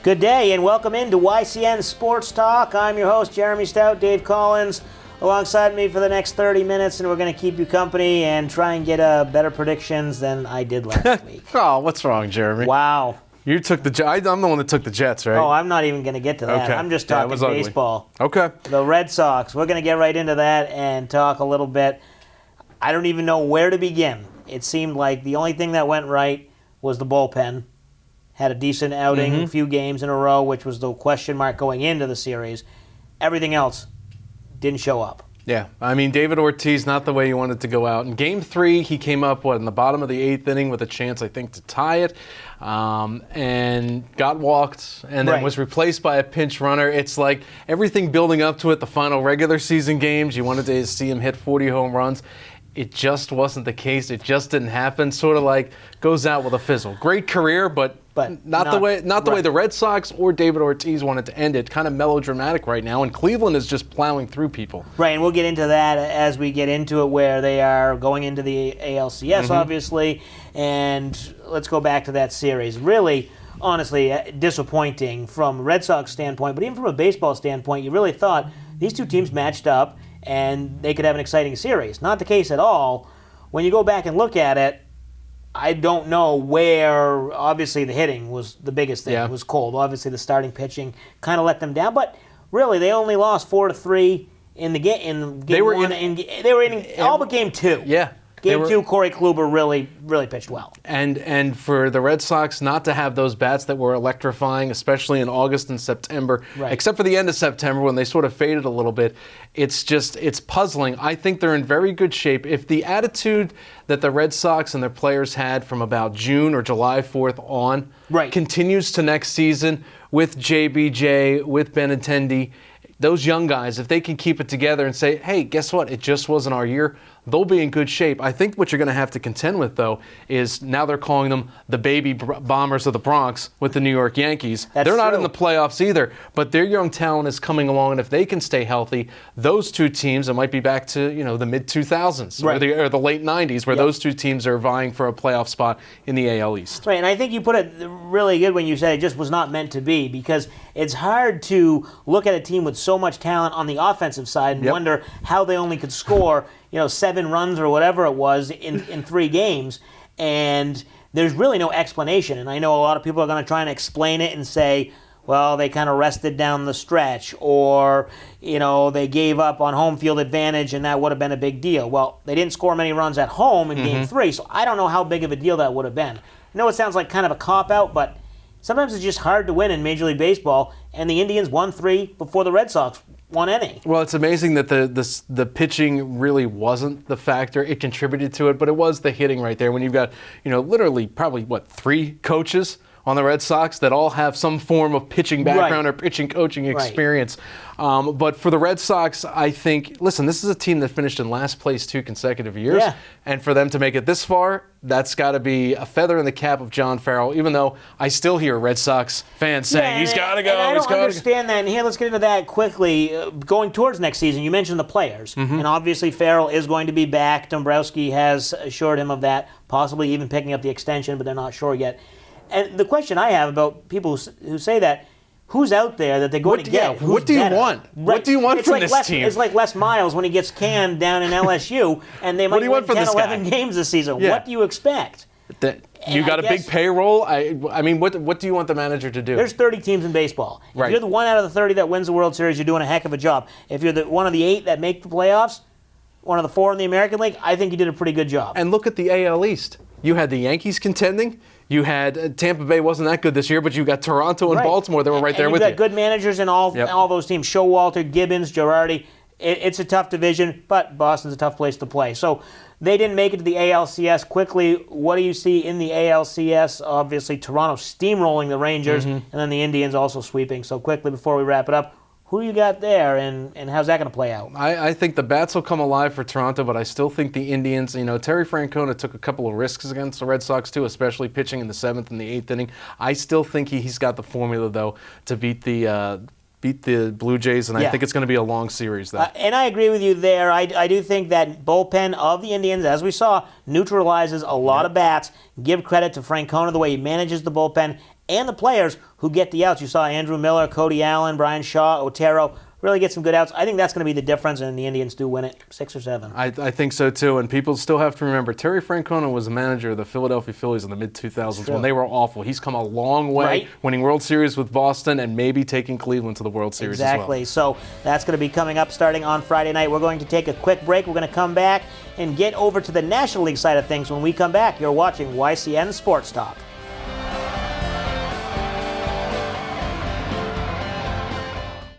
Good day and welcome into YCN Sports Talk. I'm your host, Jeremy Stout, Dave Collins, alongside me for the next 30 minutes, and we're going to keep you company and try and get better predictions than I did last week. Oh, what's wrong, Jeremy? Wow. You took the I'm the one that took the Jets, right? Oh, I'm not even going to get to that. Okay. I'm just Yeah, it talking was ugly. baseball. Okay. The Red Sox. We're going to get right into that and talk a little bit. I don't even know where to begin. It seemed like the only thing that went right was the bullpen. Had a decent outing, a few games in a row, which was the question mark going into the series. Everything else didn't show up. Yeah, I mean, David Ortiz, not the way you wanted to go out. In Game 3, he came up, in the bottom of the 8th inning with a chance, I think, to tie it, and got walked, and then was replaced by a pinch runner. It's like everything building up to it, the final regular season games, you wanted to see him hit 40 home runs. It just wasn't the case. It just didn't happen. Sort of like goes out with a fizzle. Great career, but not the way the Red Sox or David Ortiz wanted to end it. Kind of melodramatic right now, and Cleveland is just plowing through people. Right, and we'll get into that as we get into it, where they are going into the ALCS, obviously, and let's go back to that series. Really, honestly, disappointing from a Red Sox standpoint, but even from a baseball standpoint, you really thought these two teams matched up and they could have an exciting series. Not the case at all. When you go back and look at it, I don't know where, obviously the hitting was the biggest thing. Yeah. It was cold. Obviously the starting pitching kind of let them down, but really they only lost 4-3 in the game. They were in all but game 2. Yeah. Game 2, Corey Kluber really pitched well. And for the Red Sox not to have those bats that were electrifying, especially in August and September, except for the end of September when they sort of faded a little bit, it's puzzling. I think they're in very good shape. If the attitude that the Red Sox and their players had from about June or July 4th on continues to next season with JBJ, with Benintendi, those young guys, if they can keep it together and say, hey, guess what? It just wasn't our year. They'll be in good shape. I think what you're going to have to contend with, though, is now they're calling them the baby bombers of the Bronx with the New York Yankees. They're not in the playoffs either, but their young talent is coming along, and if they can stay healthy, those two teams, it might be back to the mid-2000s or the late 90s, where those two teams are vying for a playoff spot in the AL East. Right, and I think you put it really good when you said it just was not meant to be, because it's hard to look at a team with so much talent on the offensive side and wonder how they only could score 7 runs or whatever it was in 3 games, and there's really no explanation. And I know a lot of people are going to try and explain it and say, well, they kind of rested down the stretch, or they gave up on home field advantage and that would have been a big deal. Well, they didn't score many runs at home in Game 3, so I don't know how big of a deal that would have been. I know it sounds like kind of a cop-out, but sometimes it's just hard to win in Major League Baseball, and the Indians won 3 before the Red Sox won any. Well, it's amazing that the pitching really wasn't the factor. It contributed to it, but it was the hitting right there. When you've got, literally probably, 3 coaches on the Red Sox that all have some form of pitching background or pitching coaching experience. But for the Red Sox, I think, listen, this is a team that finished in last place 2 consecutive years. Yeah. And for them to make it this far, that's got to be a feather in the cap of John Farrell, even though I still hear Red Sox fans saying, he's got to go. And I don't understand that. And here, let's get into that quickly. Going towards next season, you mentioned the players. And obviously Farrell is going to be back. Dombrowski has assured him of that, possibly even picking up the extension, but they're not sure yet. And the question I have about people who say that, who's out there that they're going to get? What do you want? What do you want from this team? It's like Les Miles when he gets canned down in LSU, and they might win 10, 11 games this season. Yeah. What do you expect? You got a big payroll. I mean, what do you want the manager to do? There's 30 teams in baseball. If you're the one out of the 30 that wins the World Series, you're doing a heck of a job. If you're the one of the 8 that make the playoffs, one of the 4 in the American League, I think you did a pretty good job. And look at the AL East. You had the Yankees contending. You had Tampa Bay wasn't that good this year, but you got Toronto and Baltimore that were right there with you. You've got good managers in all those teams. Showalter, Gibbons, Girardi. It's a tough division, but Boston's a tough place to play. So they didn't make it to the ALCS quickly. What do you see in the ALCS? Obviously, Toronto steamrolling the Rangers, and then the Indians also sweeping. So quickly, before we wrap it up, who you got there, and how's that going to play out? I think the bats will come alive for Toronto, but I still think the Indians, Terry Francona took a couple of risks against the Red Sox too, especially pitching in the 7th and the 8th inning. I still think he's got the formula, though, to beat the Blue Jays, and I think it's going to be a long series there. And I agree with you there. I do think that bullpen of the Indians, as we saw, neutralizes a lot of bats. Give credit to Francona, the way he manages the bullpen, and the players who get the outs. You saw Andrew Miller, Cody Allen, Brian Shaw, Otero really get some good outs. I think that's going to be the difference, and the Indians do win it 6 or 7. I think so too, and people still have to remember Terry Francona was a manager of the Philadelphia Phillies in the mid-2000s when they were awful. He's come a long way, winning World Series with Boston and maybe taking Cleveland to the World Series as well. Exactly. So that's going to be coming up starting on Friday night. We're going to take a quick break. We're going to come back and get over to the National League side of things when we come back. You're watching YCN Sports Talk.